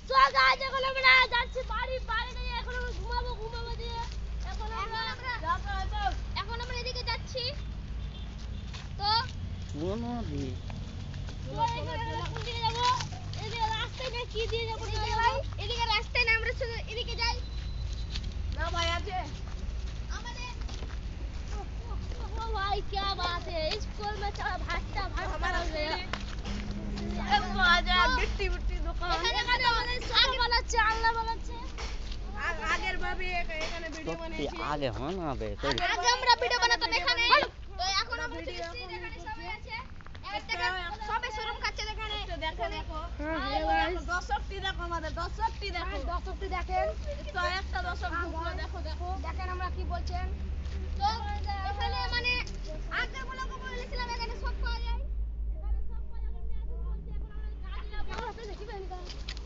so guys এখন আমরা যাচ্ছি বাড়ি নিয়ে এখন আমরা ঘুমাবো দিয়ে এখন আমরা এদিকে যাচ্ছি তো কোন দি কোন দিকে যাব এদিকে রাস্তায় না কি দিয়ে যাব ভাই এদিকে রাস্তায় না আমরা শুধু এদিকে যাই না ভাই আছে আমাদের ओ भाई क्या बात है स्कूल में चला भागता हमारा हो गया মজা গিট্টি বিট্টি দোকান এখানে আমাদের আগে বানাচ্ছে আল্লাহ বানাচ্ছে আগের ভাবে এখানে ভিডিও সত্যি বানিয়েছি আগে হয় না বে তাই আগে আমরা ভিডিও বানাতাম এখানে তো এখন আমরা ভিডিও এখানে সবাই আছে এবার দেখেন সবাই শরম খাচ্ছে এখানে দেখো দর্শকটি দেখো আমাদের দর্শকটি দেখো দর্শকটি দেখেন তো একটা দর্শক ঢুকলো দেখো দেখেন আমরা কি বলছেন তো এখানে মানে আগের ব্লগে বলেছিলাম এখানে সব পাওয়া যায় এখানে সব পাওয়া যায় এখন বলছি এখন আমরা কাজ যাবো দেখি